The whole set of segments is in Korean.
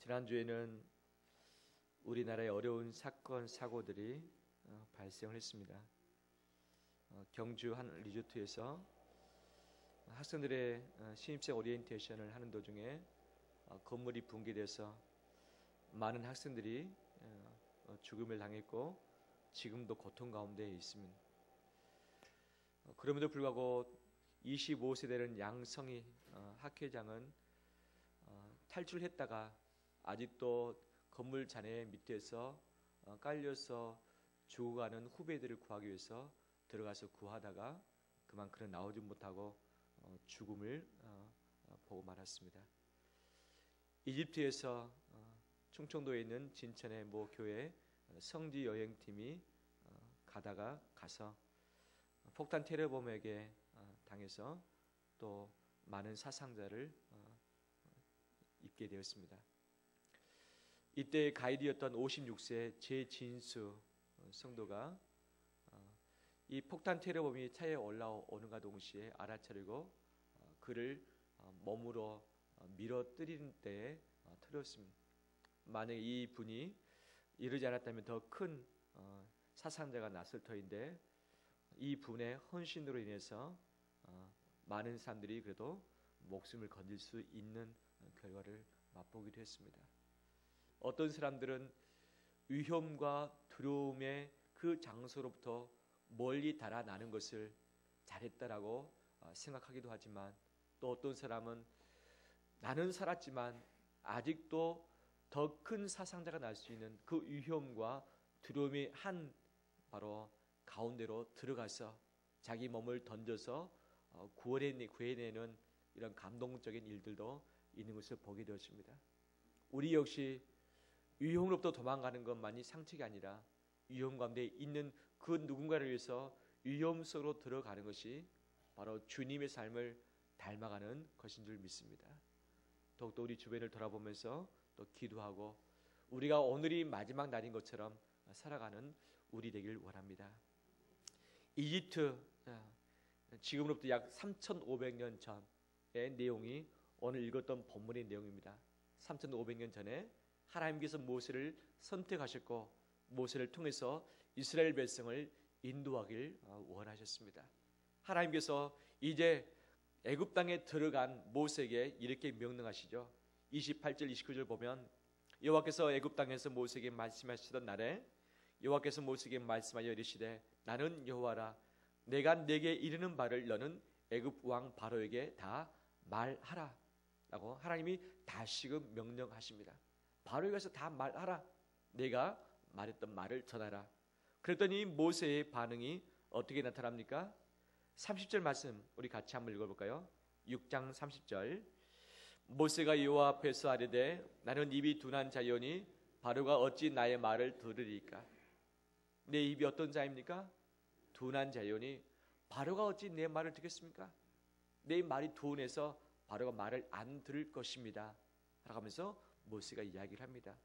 지난주에는 우리나라의 어려운 사건 사고들이 발생을 했습니다. 경주 한 리조트에서 학생들의 신입생 오리엔테이션을 하는 도중에 건물이 붕괴돼서 많은 학생들이 죽음을 당했고 지금도 고통 가운데 있습니다. 그럼에도 불구하고 25세 되는 양성희 학회장은 탈출했다가 아직도 건물 잔해 밑에서 깔려서 죽어가는 후배들을 구하기 위해서 들어가서 구하다가 그만 그는 나오지 못하고 죽음을 보고 말았습니다. 이집트에서 충청도에 있는 진천의 모 교회 성지 여행팀이 가서 폭탄 테러범에게 당해서 또 많은 사상자를 입게 되었습니다. 이때 가이드였던 56세 제진수 성도가 이 폭탄 테러범이 차에 올라오는가 동시에 알아차리고 그를 몸으로 밀어뜨리는 때에 터졌습니다. 만약에 이 분이 이러지 않았다면 더 큰 사상자가 났을 터인데 이 분의 헌신으로 인해서 많은 사람들이 그래도 목숨을 건질 수 있는 결과를 맛보기도 했습니다. 어떤 사람들은 위험과 두려움의 그 장소로부터 멀리 달아나는 것을 잘했다라고 생각하기도 하지만 또 어떤 사람은 나는 살았지만 아직도 더 큰 사상자가 날 수 있는 그 위험과 두려움의 한 바로 가운데로 들어가서 자기 몸을 던져서 구해내는 이런 감동적인 일들도 있는 것을 보게 되었습니다. 우리 역시 위험으로부터 도망가는 것만이 상책이 아니라 위험 가운데 있는 그 누군가를 위해서 위험 속으로 들어가는 것이 바로 주님의 삶을 닮아가는 것인 줄 믿습니다. 더욱더 우리 주변을 돌아보면서 또 기도하고 우리가 오늘이 마지막 날인 것처럼 살아가는 우리 되길 원합니다. 이집트 지금으로부터 약 3,500년 전의 내용이 오늘 읽었던 본문의 내용입니다. 3,500년 전에 하나님께서 모세를 선택하셨고 모세를 통해서 이스라엘 백성을 인도하길 원하셨습니다. 하나님께서 이제 애굽 땅에 들어간 모세에게 이렇게 명령하시죠. 28절 29절 보면 여호와께서 애굽 땅에서 모세에게 말씀하시던 날에 여호와께서 모세에게 말씀하여 이르시되 나는 여호와라 내가 네게 이르는 바를 너는 애굽 왕 바로에게 다 말하라 라고 하나님이 다시금 명령하십니다. 바로에 가서 다 말하라. 내가 말했던 말을 전하라. 그랬더니 모세의 반응이 어떻게 나타납니까? 30절 말씀 우리 같이 한번 읽어볼까요? 6장 30절 모세가 여호와 앞에서 아뢰되 나는 입이 둔한 자이오니 바로가 어찌 나의 말을 들으리까? 내 입이 어떤 자입니까? 둔한 자이오니 바로가 어찌 내 말을 듣겠습니까? 내 말이 둔해서 바로가 말을 안 들을 것입니다 라고 하면서 모세가 이야기를 합니다.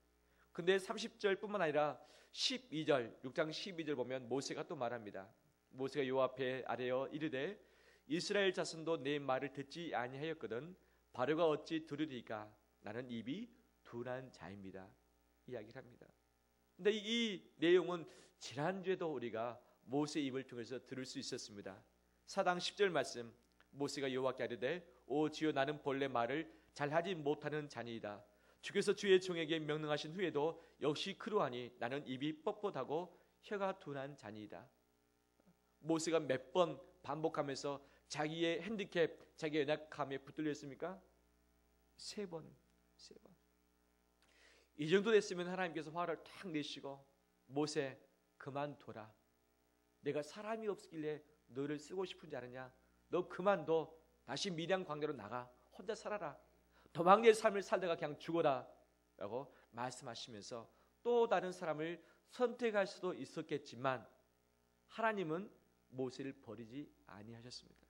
근데 30절뿐만 아니라 12절 6장 12절 보면 모세가 또 말합니다. 모세가 여호와 앞에 아뢰어 이르되 이스라엘 자손도 내 말을 듣지 아니하였거든 바로가 어찌 들으리까? 나는 입이 둔한 자입니다 이야기를 합니다. 근데 이 내용은 지난주에도 우리가 모세 입을 통해서 들을 수 있었습니다. 4장 10절 말씀 모세가 여호와께 아뢰되 오 주여 나는 본래 말을 잘하지 못하는 자니이다. 주께서 주의 종에게 명령하신 후에도 역시 그러하니 나는 입이 뻣뻣하고 혀가 둔한 자니이다. 모세가 몇 번 반복하면서 자기의 핸디캡, 자기의 연약함에 붙들렸습니까? 3번. 이 정도 됐으면 하나님께서 화를 탁 내시고 모세 그만둬라. 내가 사람이 없길래 너를 쓰고 싶은지 아느냐? 너 그만둬. 다시 미디안 광야로 나가. 혼자 살아라. 도망의 삶을 살다가 그냥 죽어라 라고 말씀하시면서 또 다른 사람을 선택할 수도 있었겠지만 하나님은 모세를 버리지 아니하셨습니다.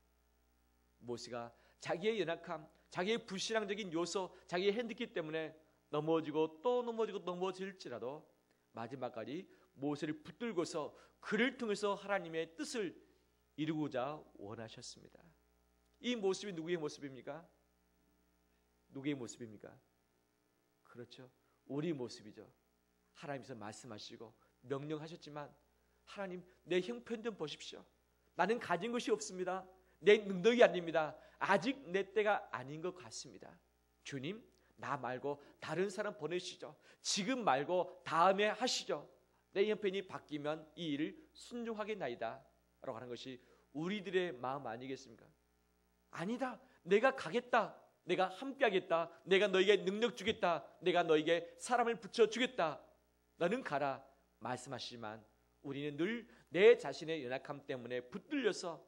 모세가 자기의 연약함, 자기의 불신앙적인 요소, 자기의 핸디캡 때문에 넘어지고 또 넘어질지라도 마지막까지 모세를 붙들고서 그를 통해서 하나님의 뜻을 이루고자 원하셨습니다. 이 모습이 누구의 모습입니까? 누구의 모습입니까? 그렇죠. 우리 모습이죠. 하나님께서 말씀하시고 명령하셨지만 하나님 내 형편 좀 보십시오. 나는 가진 것이 없습니다. 내 능력이 아닙니다. 아직 내 때가 아닌 것 같습니다. 주님 나 말고 다른 사람 보내시죠. 지금 말고 다음에 하시죠. 내 형편이 바뀌면 이 일을 순종하겠나이다 라고 하는 것이 우리들의 마음 아니겠습니까? 아니다. 내가 가겠다. 내가 함께하겠다. 내가 너에게 능력 주겠다. 내가 너에게 사람을 붙여주겠다. 너는 가라 말씀하시지만 우리는 늘 내 자신의 연약함 때문에 붙들려서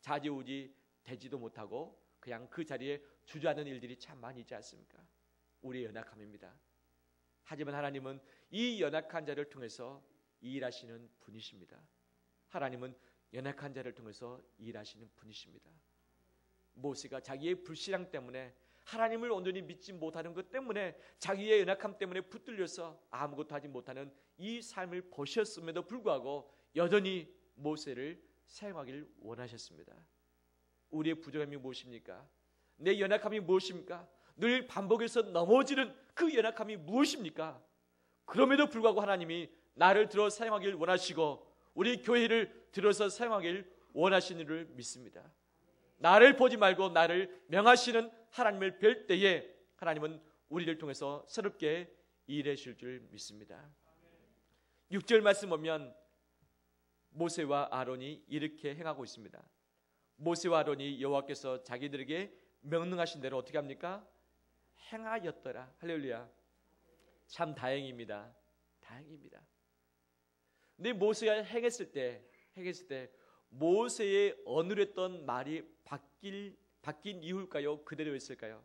좌지우지 되지도 못하고 그냥 그 자리에 주저하는 일들이 참 많이 있지 않습니까? 우리의 연약함입니다. 하지만 하나님은 이 연약한 자를 통해서 일하시는 분이십니다. 하나님은 연약한 자를 통해서 일하시는 분이십니다. 모세가 자기의 불신앙 때문에 하나님을 온전히 믿지 못하는 것 때문에 자기의 연약함 때문에 붙들려서 아무것도 하지 못하는 이 삶을 보셨음에도 불구하고 여전히 모세를 사용하기를 원하셨습니다. 우리의 부족함이 무엇입니까? 내 연약함이 무엇입니까? 늘 반복해서 넘어지는 그 연약함이 무엇입니까? 그럼에도 불구하고 하나님이 나를 들어 사용하기를 원하시고 우리 교회를 들어서 사용하기를 원하시는 줄 믿습니다. 나를 보지 말고 나를 명하시는 하나님을 뵐 때에 하나님은 우리를 통해서 새롭게 일하실 줄 믿습니다. 6절 말씀 보면 모세와 아론이 이렇게 행하고 있습니다. 모세와 아론이 여호와께서 자기들에게 명령하신 대로 어떻게 합니까? 행하였더라. 할렐루야. 참 다행입니다. 다행입니다. 근데 모세가 행했을 때 모세의 어눌했던 말이 바뀐 이유일까요? 그대로였을까요?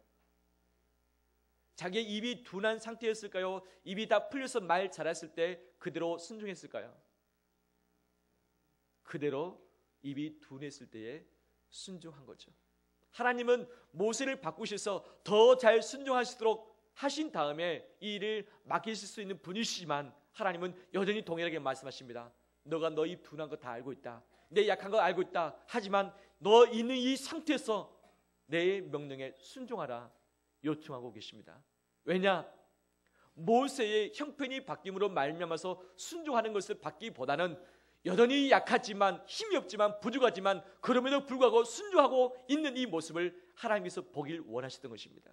자기의 입이 둔한 상태였을까요? 입이 다 풀려서 말 잘했을 때 그대로 순종했을까요? 그대로 입이 둔했을 때에 순종한 거죠. 하나님은 모세를 바꾸셔서 더 잘 순종하시도록 하신 다음에 이 일을 맡기실 수 있는 분이시지만 하나님은 여전히 동일하게 말씀하십니다. 너가 너 입 둔한 거 다 알고 있다. 내 약한 거 알고 있다. 하지만 너 있는 이 상태에서 내 명령에 순종하라 요청하고 계십니다. 왜냐? 모세의 형편이 바뀜으로 말미암아서 순종하는 것을 받기보다는 여전히 약하지만 힘이 없지만 부족하지만 그럼에도 불구하고 순종하고 있는 이 모습을 하나님께서 보길 원하시던 것입니다.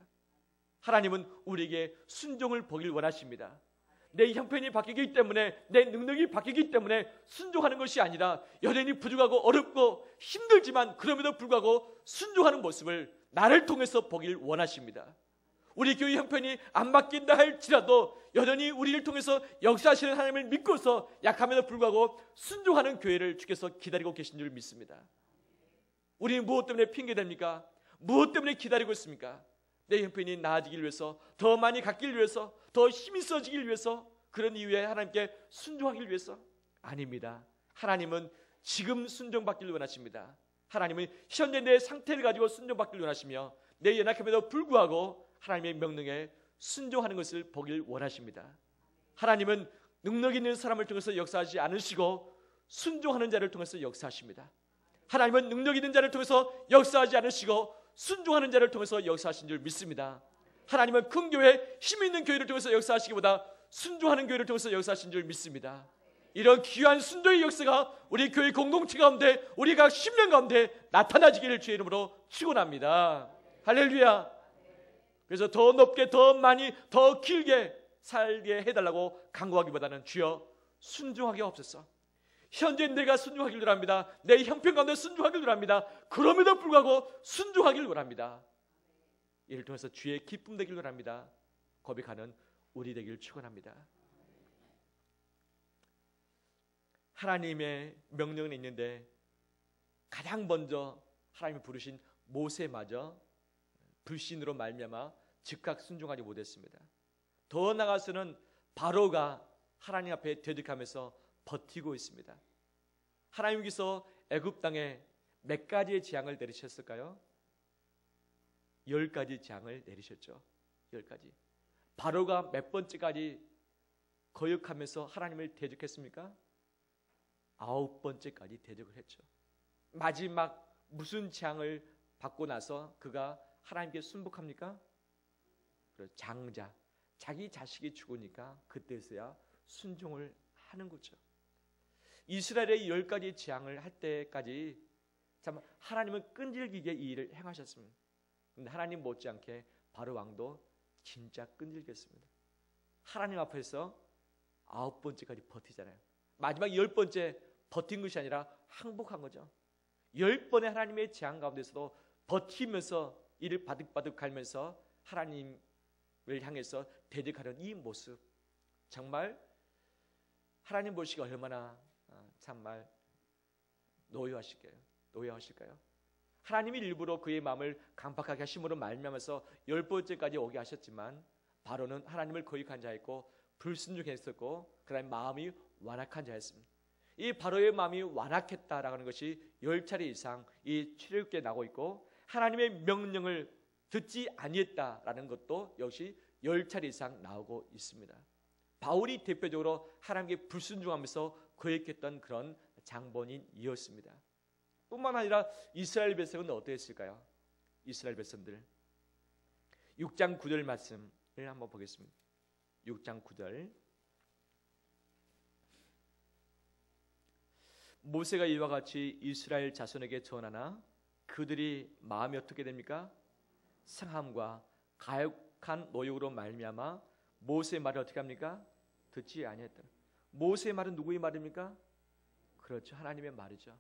하나님은 우리에게 순종을 보길 원하십니다. 내 형편이 바뀌기 때문에 내 능력이 바뀌기 때문에 순종하는 것이 아니라 여전히 부족하고 어렵고 힘들지만 그럼에도 불구하고 순종하는 모습을 나를 통해서 보길 원하십니다. 우리 교회 형편이 안 바뀐다 할지라도 여전히 우리를 통해서 역사하시는 하나님을 믿고서 약함에도 불구하고 순종하는 교회를 주께서 기다리고 계신 줄 믿습니다. 우리는 무엇 때문에 핑계댑니까? 무엇 때문에 기다리고 있습니까? 내 형편이 나아지길 위해서, 더 많이 갖기를 위해서, 더 힘이 써지길 위해서, 그런 이유에 하나님께 순종하길 위해서? 아닙니다. 하나님은 지금 순종받기를 원하십니다. 하나님은 현재 내 상태를 가지고 순종받기를 원하시며 내 연약함에도 불구하고 하나님의 명령에 순종하는 것을 보길 원하십니다. 하나님은 능력 있는 사람을 통해서 역사하지 않으시고 순종하는 자를 통해서 역사하십니다. 하나님은 능력 있는 자를 통해서 역사하지 않으시고 순종하는 자를 통해서 역사하신 줄 믿습니다. 하나님은 큰 교회, 힘 있는 교회를 통해서 역사하시기보다 순종하는 교회를 통해서 역사하신 줄 믿습니다. 이런 귀한 순종의 역사가 우리 교회 공동체 가운데 우리 각 10년 가운데 나타나지기를 주의 이름으로 축원합니다. 할렐루야. 그래서 더 높게, 더 많이, 더 길게 살게 해달라고 간구하기보다는 주여 순종하게 없었어. 현재 내가 순종하길 원합니다. 내 형편 가운데 순종하길 원합니다. 그럼에도 불구하고 순종하길 원합니다. 이를 통해서 주의 기쁨 되길 원합니다. 고백하는 우리 되길 축원합니다. 하나님의 명령은 있는데 가장 먼저 하나님이 부르신 모세마저 불신으로 말미암아 즉각 순종하지 못했습니다. 더 나아가서는 바로가 하나님 앞에 대적하면서 버티고 있습니다. 하나님께서 애굽 땅에 몇 가지의 재앙을 내리셨을까요? 10가지 재앙을 내리셨죠. 10가지. 바로가 몇 번째까지 거역하면서 하나님을 대적했습니까? 9번째까지 대적을 했죠. 마지막 무슨 재앙을 받고 나서 그가 하나님께 순복합니까? 장자. 자기 자식이 죽으니까 그때서야 순종을 하는 거죠. 이스라엘의 10가지 재앙을 할 때까지 참 하나님은 끈질기게 이 일을 행하셨습니다. 그런데 하나님 못지않게 바로 왕도 진짜 끈질겼습니다. 하나님 앞에서 9번째까지 버티잖아요. 마지막 10번째 버틴 것이 아니라 항복한 거죠. 10번의 하나님의 재앙 가운데서도 버티면서 이를 바득바득 갈면서 하나님을 향해서 대적하는 이 모습, 정말 하나님 보시기 얼마나 정말 노여하실까요? 하나님이 일부러 그의 마음을 강팍하게 하심으로 말미암아서 10번째까지 오게 하셨지만 바로는 하나님을 거역한 자였고 불순종했었고 그 다음에 마음이 완악한 자였습니다. 이 바로의 마음이 완악했다라는 것이 10차례 이상 이 출애굽기에 나오고 있고, 하나님의 명령을 듣지 아니했다라는 것도 역시 10차례 이상 나오고 있습니다. 바울이 대표적으로 하나님께 불순종하면서 거역했던 그런 장본인이었습니다. 뿐만 아니라 이스라엘 백성은 어떠했을까요? 이스라엘 백성들 6장 9절 말씀을 한번 보겠습니다. 6장 9절. 모세가 이와 같이 이스라엘 자손에게 전하나 그들이 마음이 어떻게 됩니까? 상함과 가혹한 노역으로 말미암아 모세의 말을 어떻게 합니까? 듣지 아니했다. 모세의 말은 누구의 말입니까? 그렇죠, 하나님의 말이죠.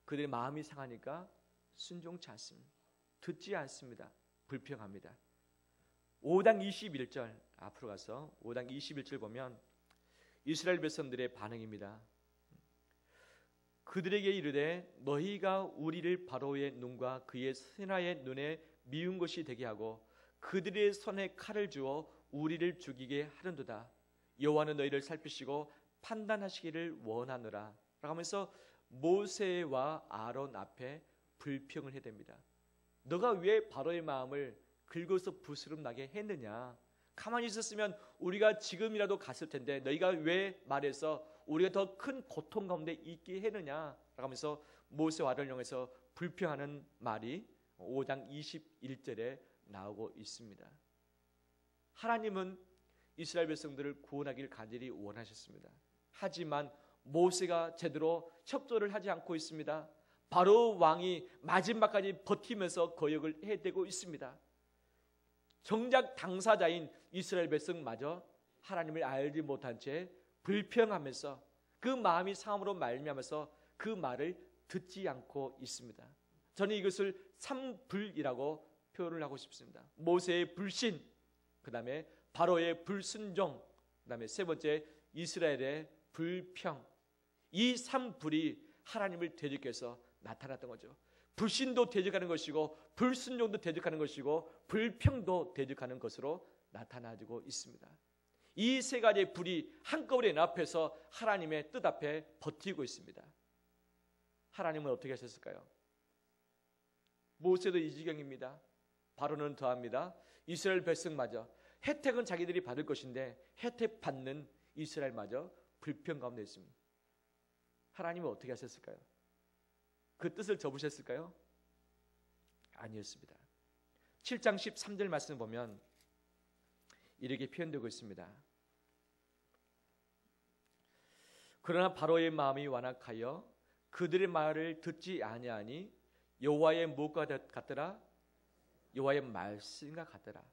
그들의 마음이 상하니까 순종치 않습니다. 듣지 않습니다. 불평합니다. 5장 21절 앞으로 가서 5장 21절 보면 이스라엘 백성들의 반응입니다. 그들에게 이르되 너희가 우리를 바로의 눈과 그의 신하의 눈에 미운 것이 되게 하고 그들의 손에 칼을 주어 우리를 죽이게 하는도다. 여호와는 너희를 살피시고 판단하시기를 원하노라 라고 하면서 모세와 아론 앞에 불평을 해댑니다. 너가 왜 바로의 마음을 긁어서 부스럼 나게 했느냐? 가만히 있었으면 우리가 지금이라도 갔을 텐데 너희가 왜 말해서 우리가 더 큰 고통 가운데 있게 했느냐? 라고 하면서 모세와 아론을 향해서 불평하는 말이 5장 21절에 나오고 있습니다. 하나님은 이스라엘 백성들을 구원하기를 간절히 원하셨습니다. 하지만 모세가 제대로 협조를 하지 않고 있습니다. 바로 왕이 마지막까지 버티면서 거역을 해대고 있습니다. 정작 당사자인 이스라엘 백성마저 하나님을 알지 못한 채 불평하면서 그 마음이 상함으로 말미암아서 그 말을 듣지 않고 있습니다. 저는 이것을 삼불이라고 표현을 하고 싶습니다. 모세의 불신, 그 다음에 바로의 불순종, 그 다음에 세 번째 이스라엘의 불평, 이 삼불이 하나님을 대적해서 나타났던 거죠. 불신도 대적하는 것이고 불순종도 대적하는 것이고 불평도 대적하는 것으로 나타나고 있습니다. 이 세 가지의 불이 한꺼번에 연합해서 하나님의 뜻 앞에 버티고 있습니다. 하나님은 어떻게 하셨을까요? 모세도 이 지경입니다. 바로는 더합니다. 이스라엘 백성마저 혜택은 자기들이 받을 것인데 혜택 받는 이스라엘마저 불평 가운데 있습니다. 하나님은 어떻게 하셨을까요? 그 뜻을 접으셨을까요? 아니었습니다. 7장 13절 말씀을 보면 이렇게 표현되고 있습니다. 그러나 바로의 마음이 완악하여 그들의 말을 듣지 아니하니 여호와의 무엇과 같더라? 여호와의 말씀과 같더라.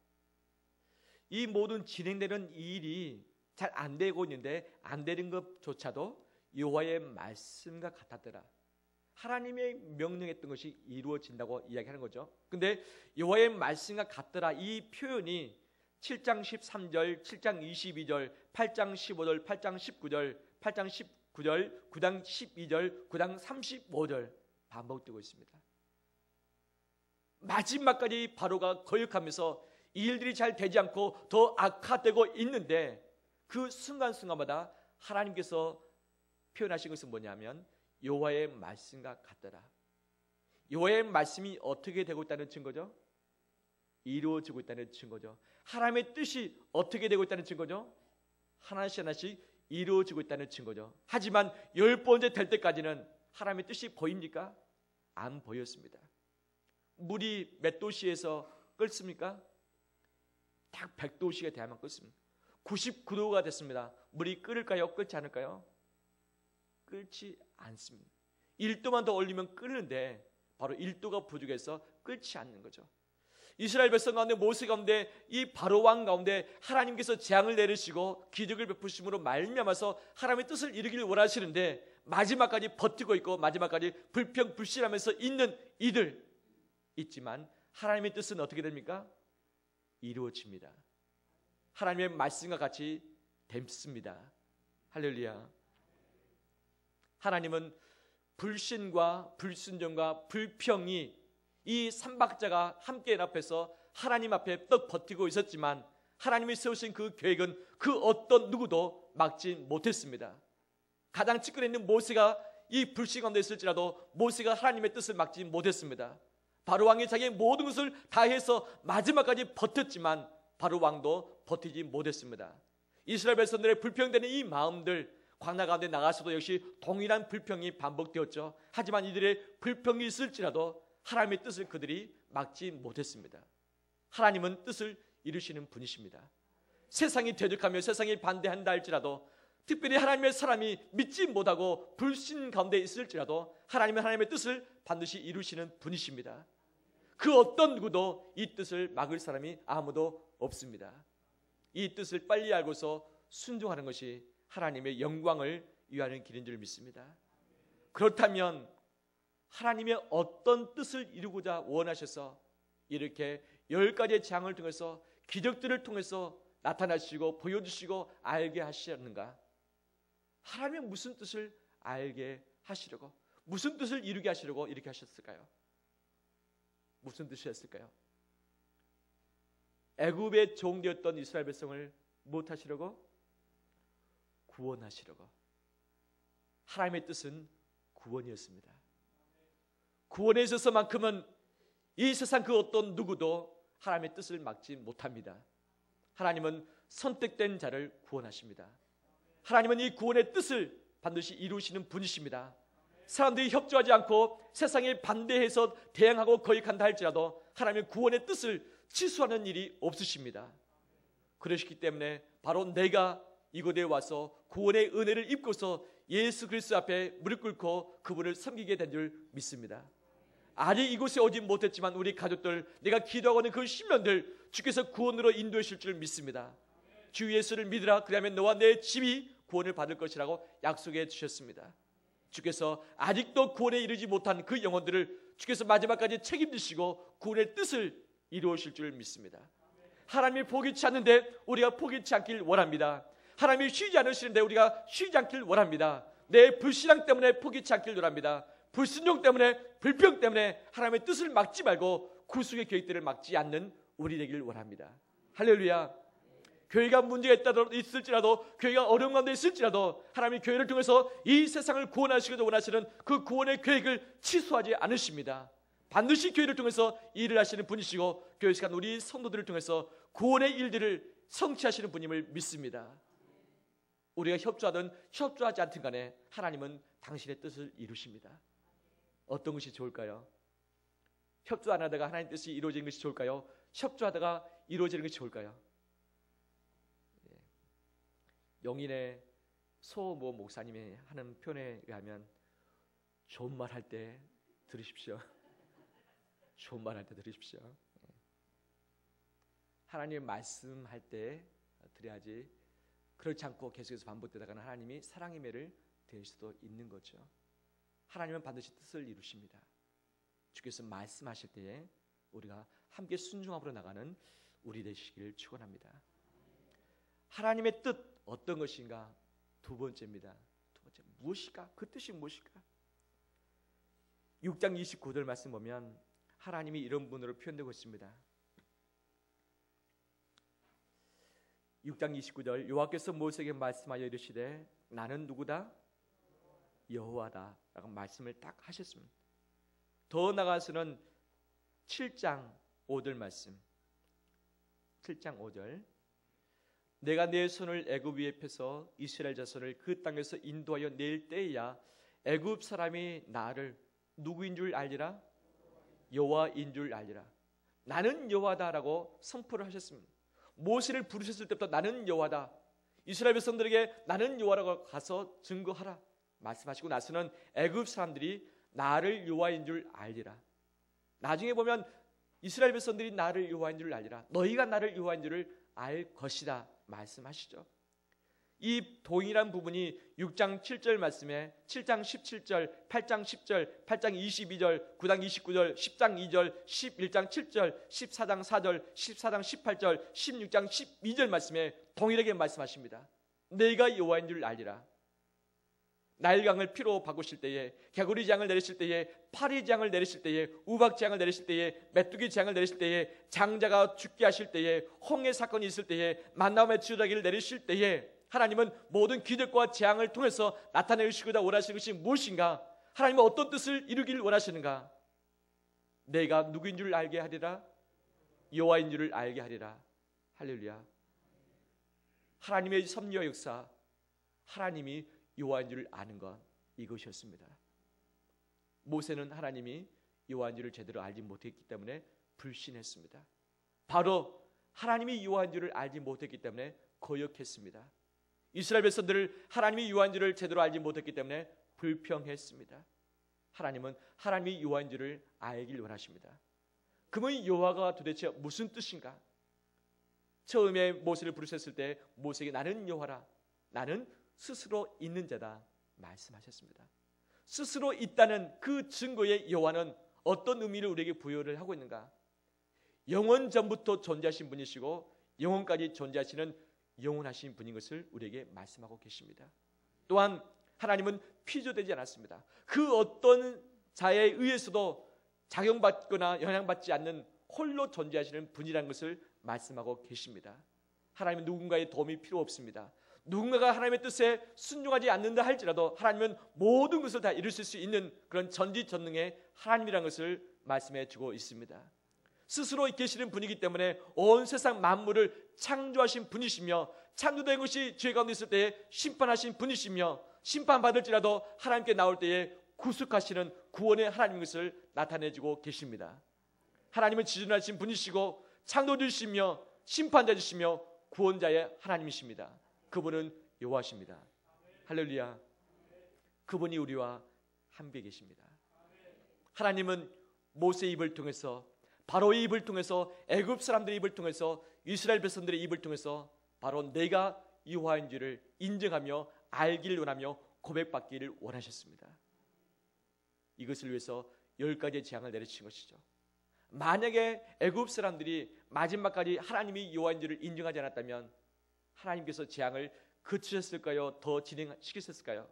이 모든 진행되는 일이 잘 안 되고 있는데 안 되는 것조차도 여호와의 말씀과 같았더라. 하나님의 명령했던 것이 이루어진다고 이야기하는 거죠. 근데 여호와의 말씀과 같더라 이 표현이 7장 13절, 7장 22절, 8장 15절, 8장 19절, 8장 19절, 9장 12절, 9장 35절 반복되고 있습니다. 마지막까지 바로가 거역하면서 이 일들이 잘 되지 않고 더 악화되고 있는데 그 순간순간마다 하나님께서 표현하신 것은 뭐냐면 여호와의 말씀과 같더라. 여호와의 말씀이 어떻게 되고 있다는 증거죠? 이루어지고 있다는 증거죠. 하나님의 뜻이 어떻게 되고 있다는 증거죠? 하나씩 하나씩 이루어지고 있다는 증거죠. 하지만 10번째 될 때까지는 하나님의 뜻이 보입니까? 안 보였습니다. 물이 몇 도씨에서 끓습니까? 딱 100도씨가 돼야만 끓습니다. 99도가 됐습니다. 물이 끓을까요? 끓지 않을까요? 끓지 않습니다. 1도만 더 올리면 끓는데 바로 1도가 부족해서 끓지 않는 거죠. 이스라엘 백성 가운데, 모세 가운데, 이 바로 왕 가운데 하나님께서 재앙을 내리시고 기적을 베푸심으로 말미암아서 하나님의 뜻을 이루기를 원하시는데 마지막까지 버티고 있고 마지막까지 불평불신하면서 있는 이들 있지만 하나님의 뜻은 어떻게 됩니까? 이루어집니다. 하나님의 말씀과 같이 됨습니다. 할렐루야. 하나님은 불신과 불순종과 불평이 이 삼박자가 함께 연합해서 하나님 앞에 떡 버티고 있었지만 하나님이 세우신 그 계획은 그 어떤 누구도 막지 못했습니다. 가장 측근에 있는 모세가 이 불신 가운데 있을지라도 모세가 하나님의 뜻을 막지 못했습니다. 바로 왕이 자기의 모든 것을 다해서 마지막까지 버텼지만 바로 왕도 버티지 못했습니다. 이스라엘 백성들의 불평되는 이 마음들, 광야 가운데 나가서도 역시 동일한 불평이 반복되었죠. 하지만 이들의 불평이 있을지라도 하나님의 뜻을 그들이 막지 못했습니다. 하나님은 뜻을 이루시는 분이십니다. 세상이 대적하며 세상이 반대한다 할지라도, 특별히 하나님의 사람이 믿지 못하고 불신 가운데 있을지라도 하나님은 하나님의 뜻을 반드시 이루시는 분이십니다. 그 어떤 누구도 이 뜻을 막을 사람이 아무도 없습니다. 이 뜻을 빨리 알고서 순종하는 것이 하나님의 영광을 위하는 길인 줄 믿습니다. 그렇다면 하나님의 어떤 뜻을 이루고자 원하셔서 이렇게 10가지의 재앙을 통해서 기적들을 통해서 나타나시고 보여주시고 알게 하시는가? 하나님의 무슨 뜻을 알게 하시려고, 무슨 뜻을 이루게 하시려고 이렇게 하셨을까요? 무슨 뜻이었을까요? 애굽의 종되었던 이스라엘 백성을 무엇하시려고? 구원하시려고. 하나님의 뜻은 구원이었습니다. 구원에 있어서만큼은 이 세상 그 어떤 누구도 하나님의 뜻을 막지 못합니다. 하나님은 선택된 자를 구원하십니다. 하나님은 이 구원의 뜻을 반드시 이루시는 분이십니다. 사람들이 협조하지 않고 세상에 반대해서 대항하고 거역한다 할지라도 하나님의 구원의 뜻을 취소하는 일이 없으십니다. 그러시기 때문에 바로 내가 이곳에 와서 구원의 은혜를 입고서 예수 그리스도 앞에 무릎 꿇고 그분을 섬기게 된 줄 믿습니다. 아직 이곳에 오지 못했지만 우리 가족들, 내가 기도하고 있는 그 신령들 주께서 구원으로 인도하실 줄 믿습니다. 주 예수를 믿으라, 그러면 너와 내 집이 구원을 받을 것이라고 약속해 주셨습니다. 주께서 아직도 구원에 이르지 못한 그 영혼들을 주께서 마지막까지 책임지시고 구원의 뜻을 이루실 줄 믿습니다. 하나님이 포기치 않는데 우리가 포기치 않길 원합니다. 하나님이 쉬지 않으시는데 우리가 쉬지 않길 원합니다. 내 불신앙 때문에 포기치 않길 원합니다. 불순종 때문에, 불평 때문에 하나님의 뜻을 막지 말고 구속의 계획들을 막지 않는 우리 되길 원합니다. 할렐루야. 교회가 문제가 있을지라도, 교회가 어려운 가운데 있을지라도 하나님이 교회를 통해서 이 세상을 구원하시기도 원하시는 그 구원의 계획을 취소하지 않으십니다. 반드시 교회를 통해서 일을 하시는 분이시고 교회 시간 우리 성도들을 통해서 구원의 일들을 성취하시는 분임을 믿습니다. 우리가 협조하든 협조하지 않든 간에 하나님은 당신의 뜻을 이루십니다. 어떤 것이 좋을까요? 협조 안 하다가 하나님 뜻이 이루어지는 것이 좋을까요? 협조하다가 이루어지는 것이 좋을까요? 영인의 소모 목사님이 하는 표현에 의하면 좋은 말 할 때 들으십시오. 좋은 말 할 때 들으십시오. 하나님의 말씀할 때 들어야지, 그렇지 않고 계속해서 반복되다가는 하나님이 사랑의 매를 될 수도 있는 거죠. 하나님은 반드시 뜻을 이루십니다. 주께서 말씀하실 때에 우리가 함께 순종함으로 나가는 우리 되시기를 축원합니다. 하나님의 뜻 어떤 것인가? 두 번째입니다. 두 번째, 무엇일까? 그 뜻이 무엇일까? 6장 29절 말씀 보면 하나님이 이런 분으로 표현되고 있습니다. 6장 29절, 여호와께서 모세에게 말씀하여 이르시되 나는 누구다? 여호와다 라고 말씀을 딱 하셨습니다. 더 나아가서는 7장 5절 말씀, 7장 5절, 내가 내 손을 애굽 위에 펴서 이스라엘 자손을 그 땅에서 인도하여 낼 때야 애굽 사람이 나를 누구인 줄 알리라? 여호와인 줄 알리라. 나는 여호와다라고 선포를 하셨습니다. 모세를 부르셨을 때부터 나는 여호와다, 이스라엘 백성들에게 나는 여호와라고 가서 증거하라 말씀하시고 나서는 애굽 사람들이 나를 여호와인 줄 알리라. 나중에 보면 이스라엘 백성들이 나를 여호와인 줄 알리라, 너희가 나를 여호와인 줄을 알 것이다 말씀하시죠. 이 동일한 부분이 6장 7절 말씀에 7장 17절, 8장 10절, 8장 22절, 9장 29절, 10장 2절, 11장 7절, 14장 4절, 14장 18절, 16장 12절 말씀에 동일하게 말씀하십니다. 너희가 여호와인 줄 알리라. 나일강을 피로 바꾸실 때에, 개구리 재앙을 내리실 때에, 파리 재앙을 내리실 때에, 우박 재앙을 내리실 때에, 메뚜기 재앙을 내리실 때에, 장자가 죽게 하실 때에, 홍해 사건이 있을 때에, 만나움의 지푸라기를 내리실 때에 하나님은 모든 기적과 재앙을 통해서 나타내시고자 원하시는 것이 무엇인가? 하나님은 어떤 뜻을 이루길 원하시는가? 내가 누구인 줄 알게 하리라, 여호와인 줄을 알게 하리라. 할렐루야. 하나님의 섭리와 역사, 하나님이 여호와인 줄을 아는 것, 이것이었습니다. 모세는 하나님이 여호와인 줄을 제대로 알지 못했기 때문에 불신했습니다. 바로 하나님이 여호와인 줄을 알지 못했기 때문에 거역했습니다. 이스라엘 백성들을 하나님이 여호와인 줄을 제대로 알지 못했기 때문에 불평했습니다. 하나님은 하나님이 여호와인 줄을 알길 원하십니다. 그러면 여호와가 도대체 무슨 뜻인가? 처음에 모세를 부르셨을 때 모세에게 나는 여호와라, 나는 스스로 있는 자다 말씀하셨습니다. 스스로 있다는 그 증거의 여호와는 어떤 의미를 우리에게 부여를 하고 있는가? 영원 전부터 존재하신 분이시고 영원까지 존재하시는 영원하신 분인 것을 우리에게 말씀하고 계십니다. 또한 하나님은 피조되지 않았습니다. 그 어떤 자에 의해서도 작용받거나 영향받지 않는 홀로 존재하시는 분이라는 것을 말씀하고 계십니다. 하나님은 누군가의 도움이 필요 없습니다. 누군가가 하나님의 뜻에 순종하지 않는다 할지라도 하나님은 모든 것을 다 이루실 수 있는 그런 전지전능의 하나님이라는 것을 말씀해 주고 있습니다. 스스로 계시는 분이기 때문에 온 세상 만물을 창조하신 분이시며, 창조된 것이 죄 가운데 있을 때에 심판하신 분이시며, 심판받을지라도 하나님께 나올 때에 구속하시는 구원의 하나님인 것을 나타내주고 계십니다. 하나님은 지존하신 분이시고 창조주시며 심판자주시며 구원자의 하나님이십니다. 그분은 여호와십니다. 할렐루야. 그분이 우리와 함께 계십니다. 하나님은 모세의 입을 통해서, 바로의 입을 통해서, 애굽 사람들의 입을 통해서, 이스라엘 백성들의 입을 통해서 바로 내가 여호와인 줄을 인정하며 알기를 원하며 고백받기를 원하셨습니다. 이것을 위해서 10가지의 재앙을 내리신 것이죠. 만약에 애굽 사람들이 마지막까지 하나님이 여호와인 줄을 인정하지 않았다면 하나님께서 재앙을 그치셨을까요? 더 진행시키셨을까요?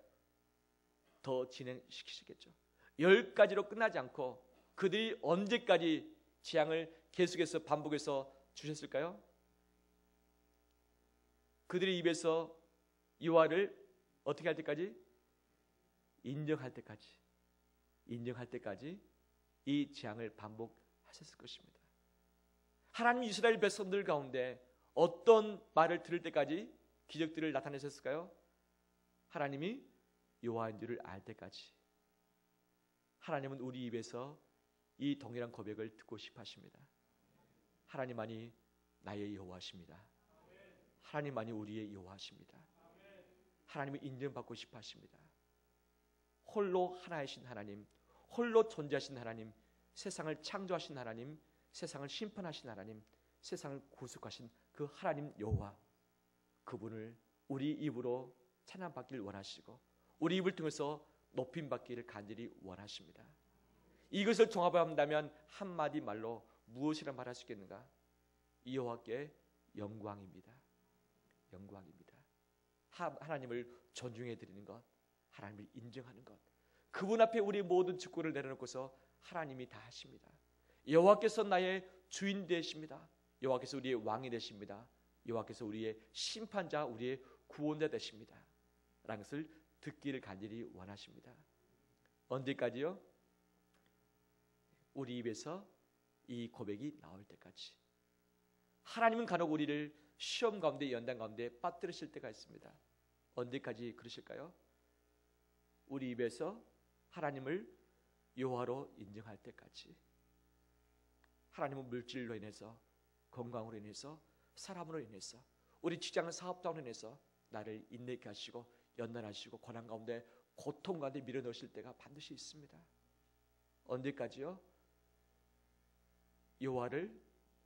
더 진행시키시겠죠. 10가지로 끝나지 않고 그들이 언제까지 재앙을 계속해서 반복해서 주셨을까요? 그들의 입에서 여호와를 어떻게 할 때까지? 인정할 때까지 이 재앙을 반복하셨을 것입니다. 하나님 이스라엘 백성들 가운데 어떤 말을 들을 때까지 기적들을 나타내셨을까요? 하나님이 여호와인 줄을 알 때까지. 하나님은 우리 입에서 이 동일한 고백을 듣고 싶어 하십니다. 하나님만이 나의 여호와십니다. 하나님만이 우리의 여호와십니다. 하나님을 인정받고 싶어 하십니다. 홀로 하나이신 하나님, 홀로 존재하신 하나님, 세상을 창조하신 하나님, 세상을 심판하신 하나님, 세상을 구속하신 그 하나님 여호와, 그분을 우리 입으로 찬양받기를 원하시고 우리 입을 통해서 높임받기를 간절히 원하십니다. 이것을 종합한다면 한마디 말로 무엇이라 말할 수 있겠는가? 여호와께 영광입니다. 영광입니다. 하나님을 존중해 드리는 것, 하나님을 인정하는 것, 그분 앞에 우리 모든 직구를 내려놓고서 하나님이 다 하십니다. 여호와께서 나의 주인 되십니다. 여호와께서 우리의 왕이 되십니다. 여호와께서 우리의 심판자, 우리의 구원자 되십니다. 라는 것을 듣기를 간절히 원하십니다. 언제까지요? 우리 입에서 이 고백이 나올 때까지. 하나님은 간혹 우리를 시험 가운데, 연단 가운데 빠뜨리실 때가 있습니다. 언제까지 그러실까요? 우리 입에서 하나님을 여호와로 인정할 때까지. 하나님은 물질로 인해서, 건강으로 인해서, 사람으로 인해서, 우리 직장 사업자로 인해서 나를 인내케 하시고 연단하시고 고난 가운데 고통 가운데 밀어넣으실 때가 반드시 있습니다. 언제까지요? 여호와를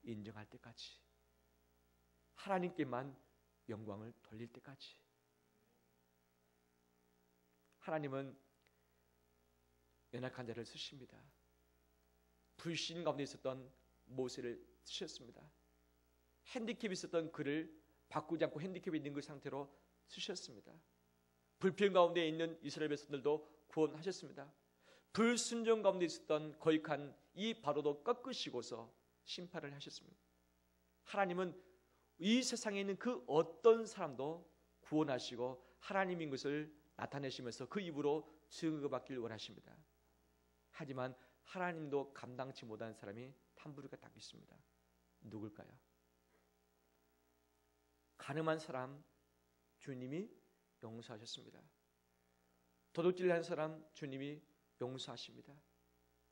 인정할 때까지, 하나님께만 영광을 돌릴 때까지. 하나님은 연약한 자를 쓰십니다. 불신 가운데 있었던 모세를 쓰셨습니다. 핸디캡이 있었던 그를 바꾸지 않고 핸디캡이 있는 그 상태로 쓰셨습니다. 불평 가운데 있는 이스라엘 백성들도 구원하셨습니다. 불순종 가운데 있었던 거역한 이 바로도 꺾으시고서 심판을 하셨습니다. 하나님은 이 세상에 있는 그 어떤 사람도 구원하시고 하나님인 것을 나타내시면서 그 입으로 증거받기를 원하십니다. 하지만 하나님도 감당치 못한 사람이 탐부리가 딱 있습니다. 누굴까요? 가늠한 사람 주님이 용서하셨습니다. 도둑질한 사람 주님이 용서하십니다.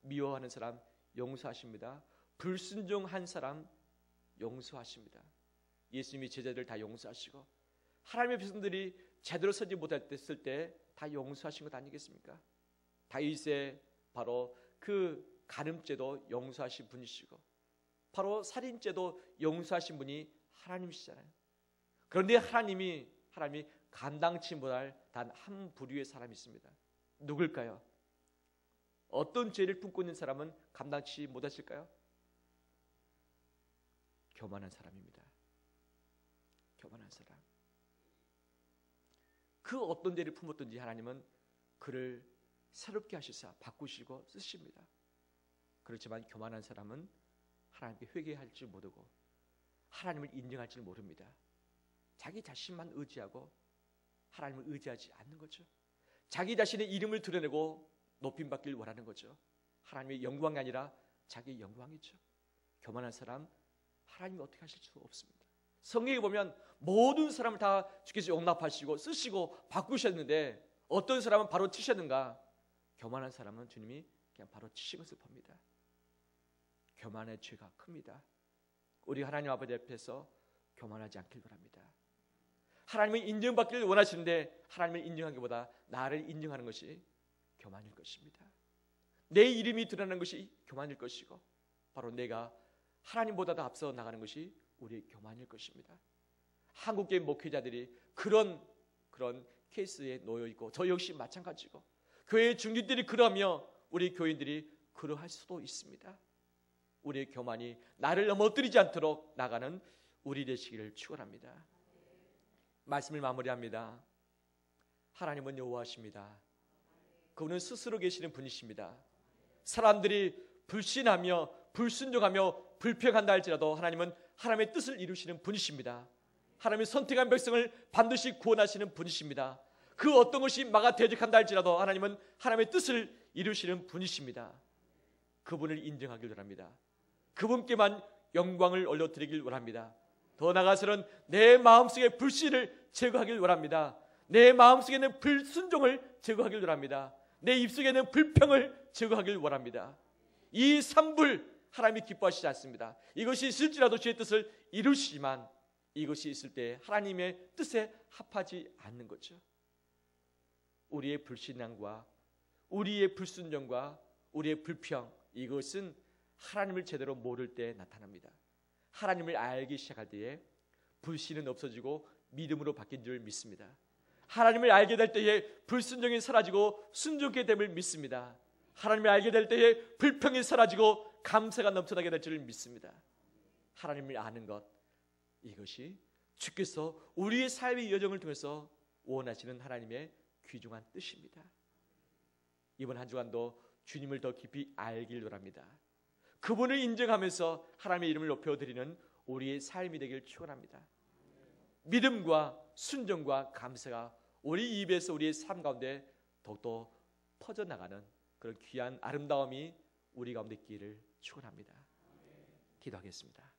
미워하는 사람 용서하십니다. 불순종한 사람 용서하십니다. 예수님이 제자들 다 용서하시고 하나님의 백성들이 제대로 서지 못할 때 쓸 때 다 용서하신 것 아니겠습니까? 다윗의 바로 그 간음죄도 용서하신 분이시고 바로 살인죄도 용서하신 분이 하나님이시잖아요. 그런데 하나님이 감당치 못할 단 한 부류의 사람이 있습니다. 누굴까요? 어떤 죄를 품고 있는 사람은 감당치 못하실까요? 교만한 사람입니다. 교만한 사람. 그 어떤 죄를 품었든지 하나님은 그를 새롭게 하시사 바꾸시고 쓰십니다. 그렇지만 교만한 사람은 하나님께 회개할 줄 모르고 하나님을 인정할 줄 모릅니다. 자기 자신만 의지하고 하나님을 의지하지 않는 거죠. 자기 자신의 이름을 드러내고 높임받기를 원하는 거죠. 하나님의 영광이 아니라 자기 영광이죠. 교만한 사람 하나님이 어떻게 하실 수 없습니다. 성경에 보면 모든 사람을 다 주께서 용납하시고 쓰시고 바꾸셨는데 어떤 사람은 바로 치셨는가? 교만한 사람은 주님이 그냥 바로 치신 것을 봅니다. 교만의 죄가 큽니다. 우리 하나님 아버지 앞에서 교만하지 않길 바랍니다. 하나님은 인정받기를 원하시는데 하나님을 인정하기보다 나를 인정하는 것이 교만일 것입니다. 내 이름이 드러나는 것이 교만일 것이고 바로 내가 하나님보다 더 앞서 나가는 것이 우리의 교만일 것입니다. 한국교회 목회자들이 그런 케이스에 놓여 있고 저 역시 마찬가지고 교회의 중직들이 그러며 우리 교인들이 그러할 수도 있습니다. 우리의 교만이 나를 넘어뜨리지 않도록 나가는 우리 되시기를 축원합니다. 말씀을 마무리합니다. 하나님은 여호와십니다. 그분은 스스로 계시는 분이십니다. 사람들이 불신하며 불순종하며 불평한다 할지라도 하나님은 하나님의 뜻을 이루시는 분이십니다. 하나님의 선택한 백성을 반드시 구원하시는 분이십니다. 그 어떤 것이 막아 대적한다 할지라도 하나님은 하나님의 뜻을 이루시는 분이십니다. 그분을 인정하길 원합니다. 그분께만 영광을 올려드리길 원합니다. 더 나아가서는 내 마음속의 불신을 제거하길 원합니다. 내 마음속에 있는 불순종을 제거하길 원합니다. 내 입속에 있는 불평을 제거하길 원합니다. 이 삼불 하나님이 기뻐하시지 않습니다. 이것이 있을지라도 주의 뜻을 이루시지만 이것이 있을 때 하나님의 뜻에 합하지 않는 거죠. 우리의 불신앙과 우리의 불순종과 우리의 불평, 이것은 하나님을 제대로 모를 때 나타납니다. 하나님을 알기 시작할 때에 불신은 없어지고 믿음으로 바뀐 줄 믿습니다. 하나님을 알게 될 때에 불순종이 사라지고 순종하게 됨을 믿습니다. 하나님을 알게 될 때에 불평이 사라지고 감사가 넘쳐나게 될 줄 믿습니다. 하나님을 아는 것, 이것이 주께서 우리의 삶의 여정을 통해서 원하시는 하나님의 귀중한 뜻입니다. 이번 한 주간도 주님을 더 깊이 알길 원합니다. 그분을 인정하면서 하나님의 이름을 높여드리는 우리의 삶이 되길 축원합니다. 믿음과 순종과 감사가 우리 입에서 우리의 삶 가운데 더욱더 퍼져나가는 그런 귀한 아름다움이 우리 가운데 있기를 축원합니다. 기도하겠습니다.